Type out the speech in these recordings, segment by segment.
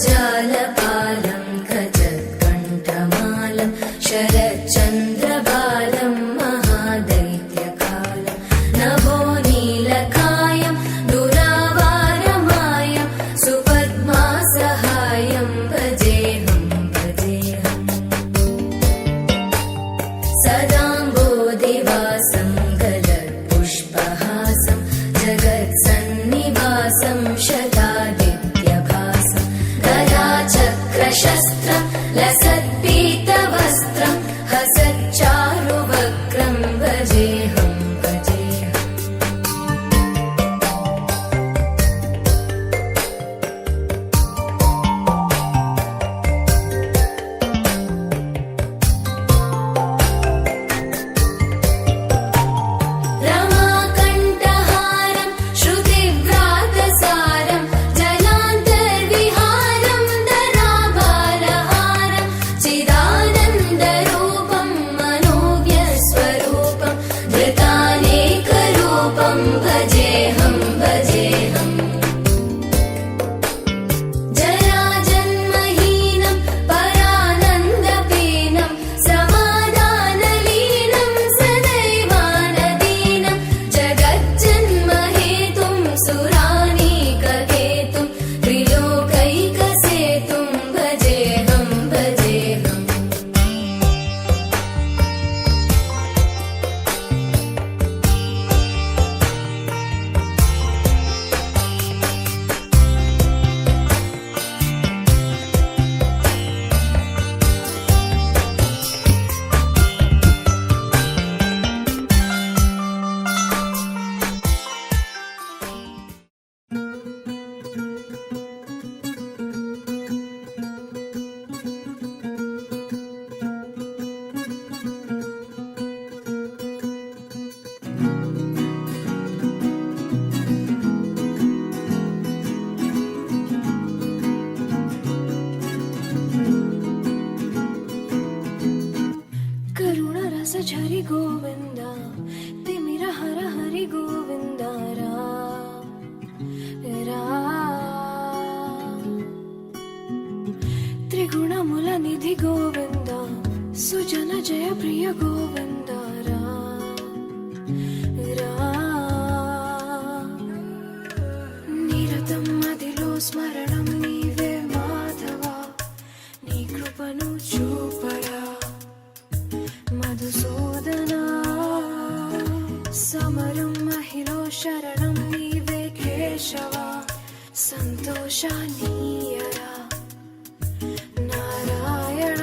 जगज्जालपालं गजत्कण्ठमालं शरच्चन्द्रबालं महादैत्यकालं नभो नीलकायं दुरावारमायं सुपद्मासहायं भजेऽहं भजेऽहम् सदाम्बोधिवासं गलत्पुष्पहासं जगत्सन्निवासं शतादित्यभासं गदाचक्रशस्त्रं लसत्पीतवस्त्रं हसच्चारुवक्त्रं भजेऽहं भजेऽहम् रमाकण्ठहारं श्रुतिव्रातसारं जलान्तर्विहारं धराभारहारं चिदानन्दरूपं मनोव्यस्वरूपं धृतानेकरूपं भजेऽहं भजेऽहम् जराजन्महीनं परानन्दपीनं समाधानलीनं सदैवानदीनं जगज्जन्महेतुं सुरानीकहेतुं त्रिलोकैकसेतुं भजेऽहं भजेऽहम् करुणरस झरि गोविन्द तिमिर हर हरि गोविन्द त्रिगुणमुल निधि गोविन्द सुजन जय प्रिय गोविन्द निरतं मदिलो स्मरणं नीवे माधव नी कृपनु చూపరా మధుసూదనా సమరం మహిళ శరణం నీవే కేశవ సంతోషానీయరా నారాయణ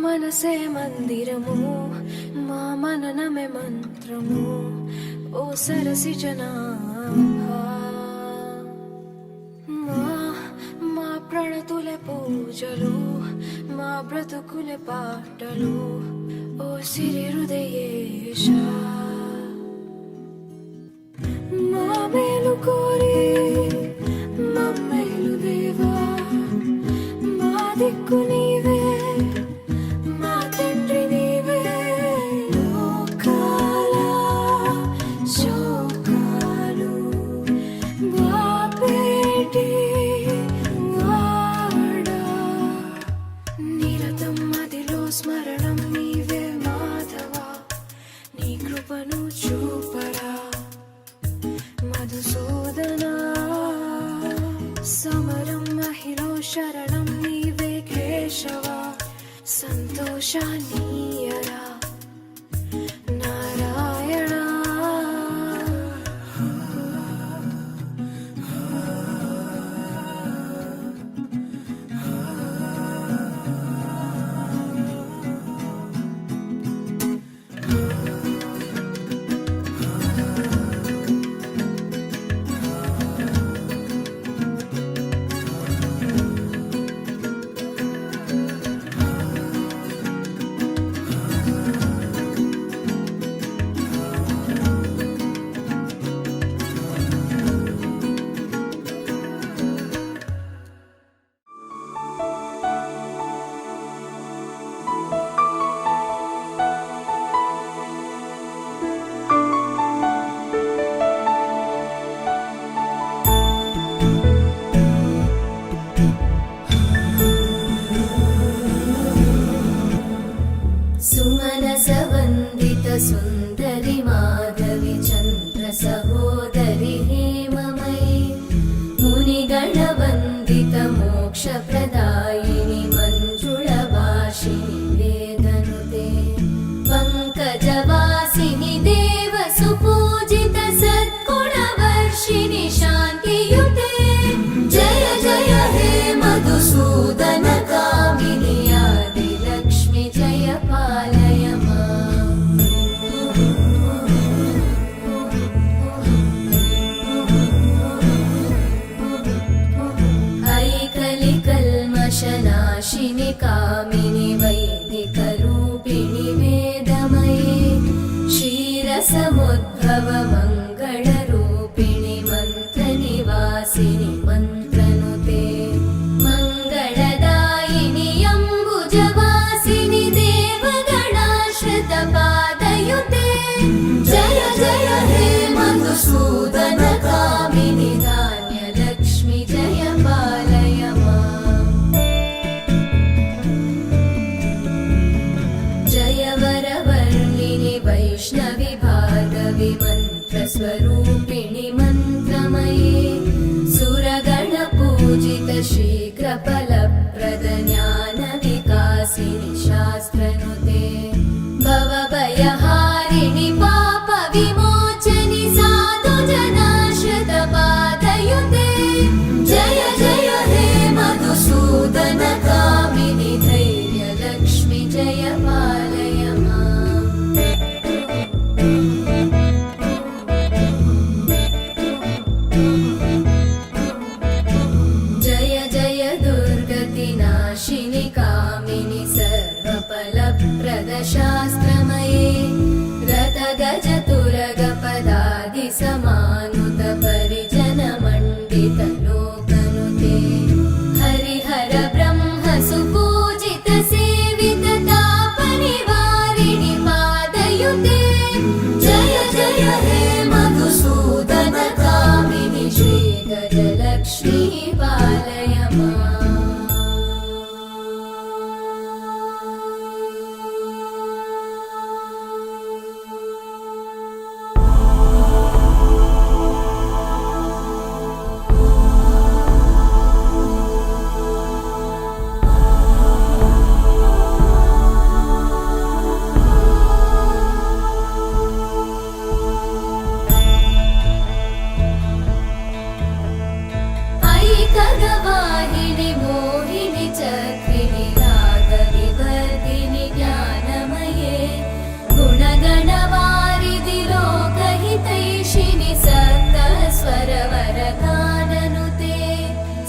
మనసే మందిరము మా మననమే మంత్రము ఓ సరసి జనాభా మా ప్రణతులే పూజలు మా బ్రతుకులే పాటలు ఓ సిరి హృదయేశ మా మేలు కోరి మమ్మేలు దేవా మా దిక్కు నీవే స్మరణం నీవే మాధవ నీ కృపను చూపరా మధుసూదనా సమరం మహిళ శరణం నీవే కేశవ సంతోషానీయరా నారాయణ पुत्रस्वरूपिणि मन्त्रमये सुरगणपूजित शीघ्रफलप्रद ज्ञानविकासिनि शास्त्रनुते भवभयहारिणि पापविमोचनि साधुजनाश्रितपादयुते जय जय हे मधुसूदन कामिनि धैर्यलक्ष्मि जय पालय माम् जय जय दुर्गतिनाशिनि कामिनि सर्वफलप्रद शास्त्रमये रथगजतुरगपदादिसमानुत परिजनमण्डित लोकनुते हरिहर ब्रह्म सुपूजित सेवित तापनिवारिणि पादयुते जय जय हे मधुसूदन कामिनि श्रीगजलक्ष्मी पालय माम् ऐकगवाहिनि मोहिनि चक्रिणि रागविवर्धिनि ज्ञानमये गुणगणवारिधि लोकहितैषिणि सप्तस्वरवरगाननुते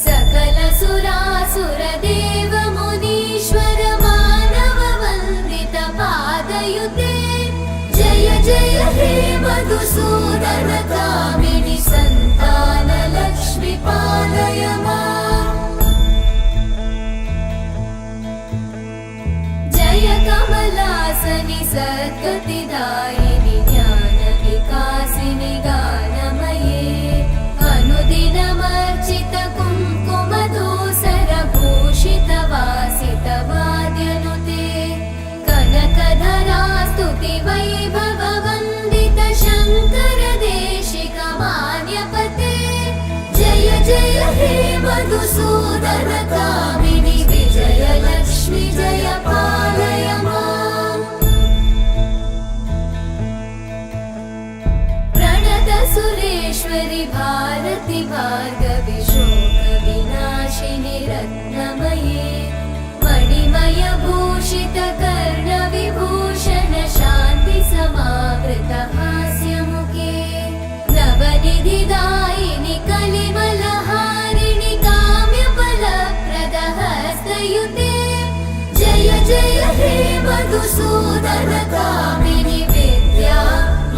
सकल सुरासुरदेव मुनीश्वर मानव वन्दित पादयुते जय जय हे मधुसूदन कामिनि सन्तान लक्ष्मी पालय माम् जय कमलासनि सद्गतिदायिनि ज्ञानविकासिनि गानमये अनुदिनमर्चित कुङ्कुमधूसर भूषित वासित वाद्यनुते कनकधरा स्तुति वैभव वन्दित शङ्कर देशिक मान्यपते जय जय हे मधुसूदन कामिनि विजयलक्ष्मि जय पालय माम् प्रणत सुरेश्वरि भारति भार्गवि शोक विनाशिनि रत्नमये मणिमय भूषित कर्ण विभूषण शान्ति समावृत हास्यमुखे नवनिधिदायिनि कलिमलहारिणि काम्यफलप्रद हस्तयुते जय जय हे मधुसूदन कामिनि विद्या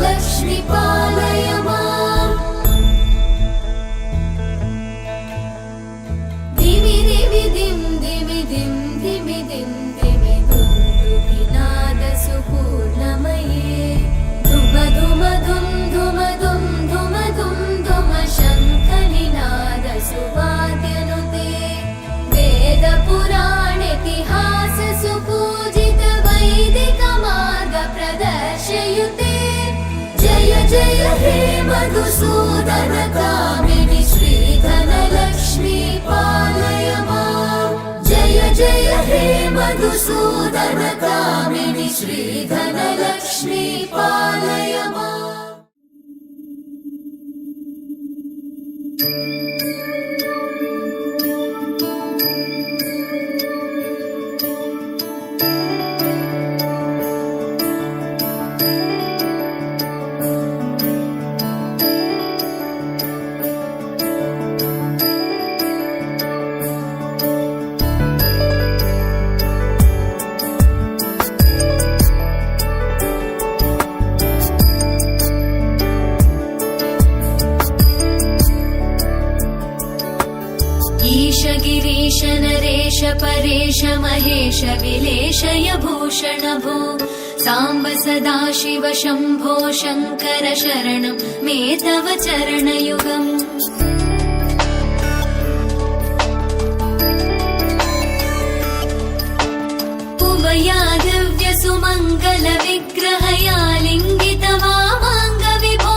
लक्ष्मी पालय माम् धिमि धिमि धिं धिमि धिं धिमि धिं धिमि दुन्दुभिनाद सुपूर्णमये धुम धुम धुं धुम धुं धुम धुं धुम शङ्खनिनाद सुवाद्यनुते वेद पुराणेतिहास सुपूजित वैदिक मार्ग प्रदर्शयुते जय जय हे मधुसूदन कामिनि श्रीधन लक्ष्मी पालय माम् जय जय हे मधुसूदन कामिनि श्रीधन लक्ष्मी पालय माम् ईश गिरीश नरेश परेश महेश विलेशय भूषण भो साम्ब सदाशिव शम्भो शङ्कर शरणं मे तव चरणयुगम् उमया दिव्य सुमङ्गल विग्रहया लिङ्गित वामाङ्ग विभो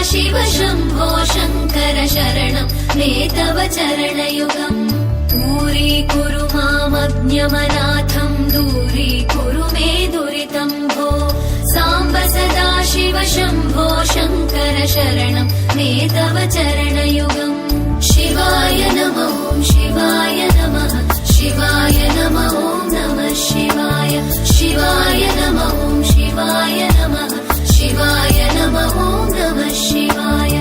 सदाशिव शम्भो शङ्कर शरणं मे तव चरणयुगम् दूरीकुरु मामज्ञमनाथं दूरीकुरु मे दुरितं भो साम्ब सदाशिव शम्भो शङ्कर शरणं मे तव चरणयुगम् शिवाय नमः शिवाय नमः शिवाय नमः नमः शिवाय शिवाय नमः शिवाय नमः शिवाय नमः नमः शिवाय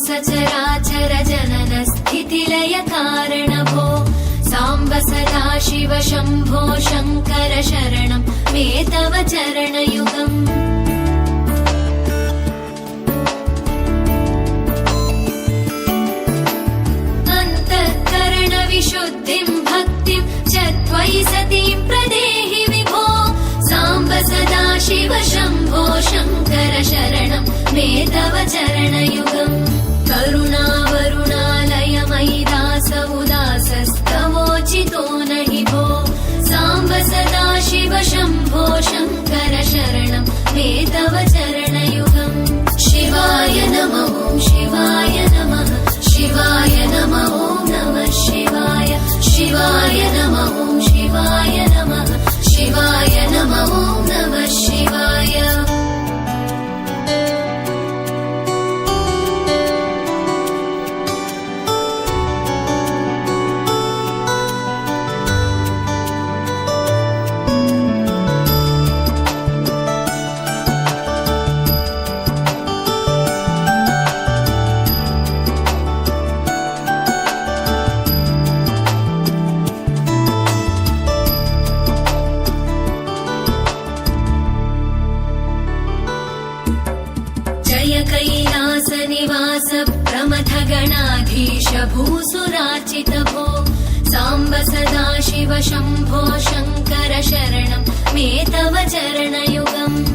सचराचर जनन स्थितिलय कारण भो साम्ब सदाशिव शम्भो शङ्कर शरणं मे तव चरणयुगम् अन्तःकरणविशुद्धिं भक्तिं च त्वयि सतीं प्रदेहि विभो साम्ब सदाशिव शम्भो शङ्कर शरणं मे तव चरणयुगम् करुणावरुणालयमयि दास उदासस्तवोचितो नहि भो साम्ब सदाशिव शम्भो शङ्कर शरणं मे तव चरणयुगम् शिवाय नमः शिवाय नमः शिवाय नमः नमः शिवाय शिवाय नमः शिवाय नमः शिवाय नमः नमः शिवाय कैलासनिवास प्रमथ गणाधीश भूसुरार्चित भो साम्ब सदाशिव शम्भो शङ्कर शरणं मे तव चरणयुगम्